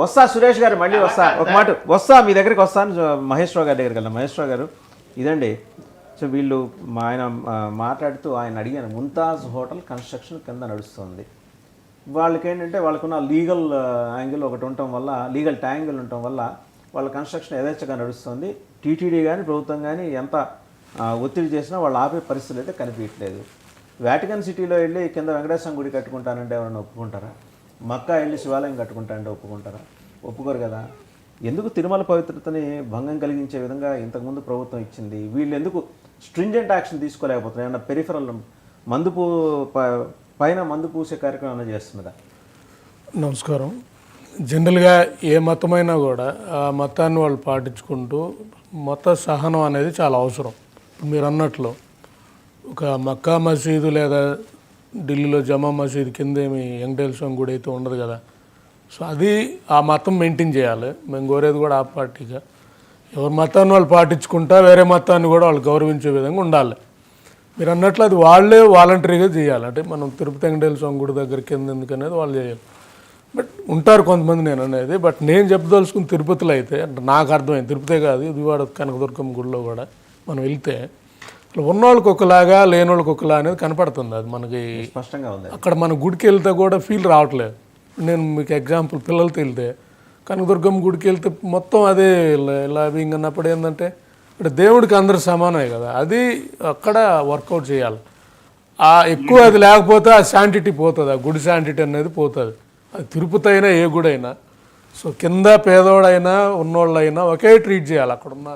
వస్తా సురేష్ గారు, మళ్ళీ వస్తా, ఒక మాట వస్తా, మీ దగ్గరికి వస్తాను. మహేష్ రావు గారి దగ్గరికి వెళ్దాం. మహేష్ రావు గారు, ఇదండి. సో వీళ్ళు ఆయన మాట్లాడుతూ ఆయన అడిగాను, ముంతాజ్ హోటల్ కన్స్ట్రక్షన్ కింద నడుస్తుంది. వాళ్ళకి ఏంటంటే వాళ్ళకున్న లీగల్ యాంగిల్ ఒకటి ఉండటం వల్ల, లీగల్ ట్యాంగిల్ ఉండటం వల్ల వాళ్ళ కన్స్ట్రక్షన్ యథేచ్ఛగా నడుస్తుంది. టీటీడీ కానీ ప్రభుత్వం కానీ ఎంత ఒత్తిడి చేసినా వాళ్ళు ఆపే పరిస్థితులు అయితే కనిపించట్లేదు. వాటికన్ సిటీలో వెళ్ళి కింద వెంకటేశ్వర గుడి కట్టుకుంటానంటే ఎవరైనా ఒప్పుకుంటారా? మక్కా వెళ్ళి శివాలయం కట్టుకుంటానంటే ఒప్పుకుంటారా? ఒప్పుకోరు కదా. ఎందుకు తిరుమల పవిత్రతని భంగం కలిగించే విధంగా ఇంతకుముందు ప్రభుత్వం ఇచ్చింది? వీళ్ళు ఎందుకు స్ట్రింజెంట్ యాక్షన్ తీసుకోలేకపోతున్నారు? ఏమన్నా పెరిఫరల్ పైన మందు పూసే కార్యక్రమం ఏమైనా చేస్తున్నదా? నమస్కారం. జనరల్గా ఏ మతమైనా కూడా ఆ మతాన్ని వాళ్ళు పాటించుకుంటూ మత సహనం అనేది చాలా అవసరం. మీరు అన్నట్లు ఒక మక్కా మసీదు లేదా ఢిల్లీలో జమా మసీదు కింద ఏమి వెంకటేశ్వర స్వామి గుడి అయితే ఉండదు కదా. సో అది ఆ మతం మెయింటైన్ చేయాలి. మేము కోరేది కూడా ఆ పార్టీగా ఎవరి మతాన్ని వాళ్ళు పాటించుకుంటా వేరే మతాన్ని కూడా వాళ్ళు గౌరవించే విధంగా ఉండాలి. మీరు అన్నట్లు అది వాళ్ళే వాలంటరీగా చేయాలి. అంటే మనం తిరుపతి వెంకటేశ్వర స్వామి గుడి దగ్గర కింద ఎందుకు అనేది వాళ్ళు చేయాలి. బట్ ఉంటారు కొంతమంది నేను అనేది. బట్ నేను చెప్పదలుచుకుని తిరుపతిలో అయితే అంటే నాకు అర్థమైంది, తిరుపతే కాదు విజయవాడ కనకదుర్గమ్మ గుడిలో కూడా మనం వెళ్తే ఉన్నోళ్ళకి ఒకలాగా లేనోళ్ళకి ఒకలా అనేది కనపడుతుంది. అది మనకి స్పష్టంగా ఉంది. అక్కడ మన గుడికి వెళ్తే కూడా ఫీల్ రావట్లేదు. నేను మీకు ఎగ్జాంపుల్ పిల్లలతో వెళ్తే కనకదుర్గమ్మ గుడికి వెళ్తే మొత్తం అదే లాబింగ్ అన్నప్పుడు ఏంటంటే ఇక్కడ దేవుడికి అందరూ సమానమే కదా. అది అక్కడ వర్కౌట్ చేయాలి. ఎక్కువ అది లేకపోతే ఆ శాంటిటీ పోతుంది, ఆ గుడి శాంటిటీ అనేది పోతుంది. అది తిరుపతి అయినా ఏ గుడి అయినా. సో కింద పేదోడైనా ఉన్నోళ్ళైనా ఒకే ట్రీట్ చేయాలి. అక్కడున్న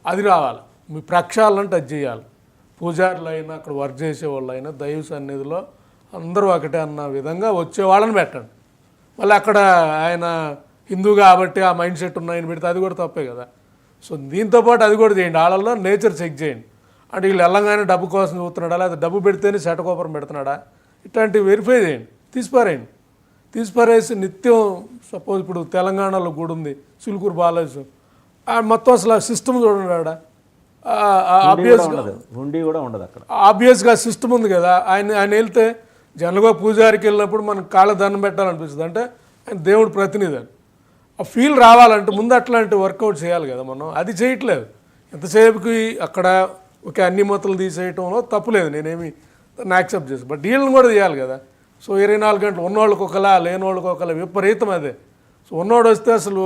అది రావాలి. మీ ప్రక్షాళనంటే అది చేయాలి. పూజారులు అయినా అక్కడ వర్క్ చేసేవాళ్ళు అయినా దైవ సన్నిధిలో అందరూ ఒకటే అన్న విధంగా వచ్చే వాళ్ళని పెట్టండి. మళ్ళీ అక్కడ ఆయన హిందూ కాబట్టి ఆ మైండ్ సెట్ ఉన్న ఆయన పెడితే అది కూడా తప్పే కదా. సో దీంతోపాటు అది కూడా చేయండి. వాళ్ళల్లో నేచర్ చెక్ చేయండి. అంటే వీళ్ళు వెళ్ళంగానే డబ్బు కోసం చూస్తున్నాడా లేదా డబ్బు పెడితేనే శటకోపరం పెడుతున్నాడా, ఇట్లాంటివి వెరిఫై చేయండి. తీసిపారేసి నిత్యం సపోజ్ ఇప్పుడు తెలంగాణలో కూడా ఉంది సిలుకూరు బాలాజీ, మొత్తం అసలు ఆ సిస్టమ్ చూడండి. ఆడ ఆబ్వియస్గా సిస్టమ్ ఉంది కదా. ఆయన వెళ్తే జనరల్గా పూజారికి వెళ్ళినప్పుడు మనకు కాళ్ళ దండం పెట్టాలనిపిస్తుంది. అంటే ఆయన దేవుడు ప్రతినిధి అని ఆ ఫీల్ రావాలంటే ముందు అట్లాంటి వర్కౌట్ చేయాలి కదా. మనం అది చేయట్లేదు. ఎంతసేపుకి అక్కడ ఒకే అన్ని మతలు తీసేయటంలో తప్పులేదు, నేనేమి దాన్ని యాక్సెప్ట్ చేస్తాను. బట్ వీళ్ళని కూడా చేయాలి కదా. సో 24 గంటలు ఉన్నోళ్ళకి ఒకలా లేనోళ్ళకి ఒకలా విపరీతం అదే. సో ఉన్నోడు వస్తే అసలు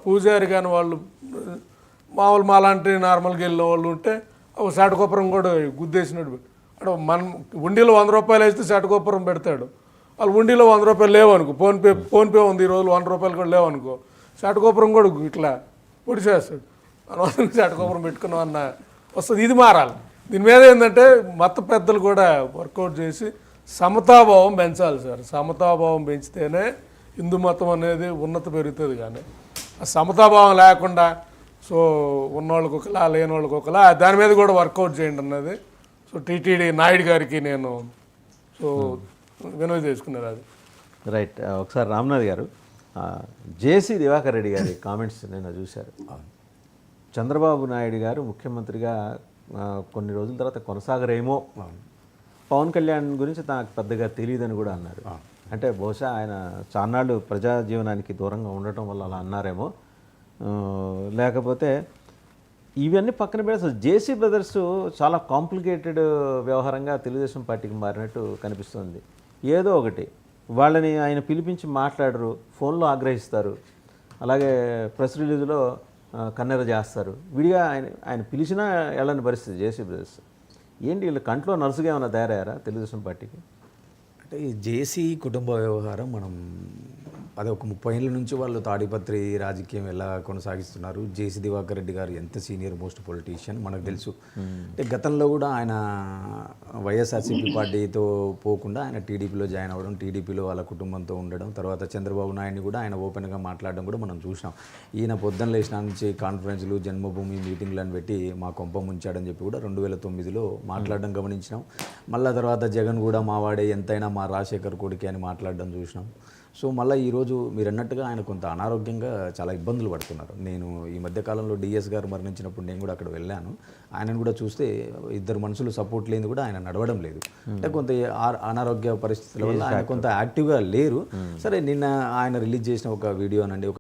పూజారి కానీ వాళ్ళు మామూలు మాలాంటి నార్మల్గా వెళ్ళిన వాళ్ళు ఉంటే శాటకోపురం కూడా గుద్దేసినట్టు అంటే మనం ఉండిలో 100 రూపాయలు వేస్తే శాటకోపురం పెడతాడు. వాళ్ళు ఉండిలో 100 రూపాయలు లేవనుకో, ఫోన్పే ఉంది ఈరోజు 100 రూపాయలు కూడా లేవనుకో, శాటకోపురం కూడా ఇట్లా పొడిచేస్తాడు. అనవసరంగా శాటకోపురం పెట్టుకున్నాం అన్న వస్తుంది. ఇది మారాలి. దీని మీద ఏంటంటే మత పెద్దలు కూడా వర్కౌట్ చేసి సమతాభావం పెంచాలి సార్. సమతాభావం పెంచితేనే హిందూ మతం అనేది ఉన్నత పెరుగుతుంది. కానీ ఆ సమతాభావం లేకుండా సో ఉన్నోళ్ళకి ఒకలా లేనోళ్ళకి ఒకలా దాని మీద కూడా వర్కౌట్ చేయండి అన్నది. సో టీటీడీ నాయుడు గారికి నేను సో వినవి చేసుకున్నారు. అది రైట్. ఒకసారి రామ్నాథ్ గారు, జేసీ దివాకర్ రెడ్డి గారి కామెంట్స్ నేను చూశారు. చంద్రబాబు నాయుడు గారు ముఖ్యమంత్రిగా కొన్ని రోజుల తర్వాత కొనసాగరేమో, పవన్ కళ్యాణ్ గురించి నాకు పెద్దగా తెలియదని కూడా అన్నారు. అంటే బహుశా ఆయన చాన్నాళ్ళు ప్రజా జీవనానికి దూరంగా ఉండటం వల్ల అలా అన్నారేమో. లేకపోతే ఇవన్నీ పక్కన పెడితే అసలు జేసీ బ్రదర్స్ చాలా కాంప్లికేటెడ్ వ్యవహారంగా తెలుగుదేశం పార్టీకి మారినట్టు కనిపిస్తుంది. ఏదో ఒకటి వాళ్ళని ఆయన పిలిపించి మాట్లాడరు, ఫోన్లో ఆగ్రహిస్తారు, అలాగే ప్రెస్ రిలీజ్లో కన్నెర చేస్తారు. విడిగా ఆయన పిలిచినా వెళ్ళని పరిస్థితి జేసీ బ్రదర్స్. ఏంటి వీళ్ళు కంట్లో నర్సుగా ఏమైనా తయారయ్యారా తెలుగుదేశం పార్టీకి? అంటే ఈ జేసీ కుటుంబ వ్యవహారం మనం అది ఒక 30 ఏళ్ళ నుంచి వాళ్ళు తాడిపత్రి రాజకీయం ఎలా కొనసాగిస్తున్నారు. జేసీ దివాకర్ రెడ్డి గారు ఎంత సీనియర్ మోస్ట్ పొలిటీషియన్ మనకు తెలుసు. అంటే గతంలో కూడా ఆయన వైఎస్ఆర్సీపీ పార్టీతో పోకుండా ఆయన టీడీపీలో జాయిన్ అవ్వడం, టీడీపీలో వాళ్ళ కుటుంబంతో ఉండడం, తర్వాత చంద్రబాబు నాయుడిని కూడా ఆయన ఓపెన్గా మాట్లాడడం కూడా మనం చూసినాం. ఈయన పొద్దున్న లేచిన నుంచి కాన్ఫరెన్స్లు, జన్మభూమి మీటింగ్లను పెట్టి మా కొంప ముంచాడని చెప్పి కూడా 2009లో మాట్లాడడం గమనించినాం. మళ్ళీ తర్వాత జగన్ కూడా మావాడే ఎంతైనా మా రాజశేఖర్ కొడుకి అని మాట్లాడడం చూసినాం. సో మళ్ళీ ఈరోజు మీరు అన్నట్టుగా ఆయన కొంత అనారోగ్యంగా చాలా ఇబ్బందులు పడుతున్నారు. నేను ఈ మధ్య కాలంలో డిఎస్ గారు మరణించినప్పుడు నేను కూడా అక్కడ వెళ్ళాను. ఆయనను కూడా చూస్తే ఇద్దరు మనుషులు సపోర్ట్ లేని కూడా ఆయన నడవడం లేదు. అంటే కొంత అనారోగ్య పరిస్థితుల వల్ల ఆయన కొంత యాక్టివ్గా లేరు. సరే నిన్న ఆయన రిలీజ్ చేసిన ఒక వీడియో అనండి,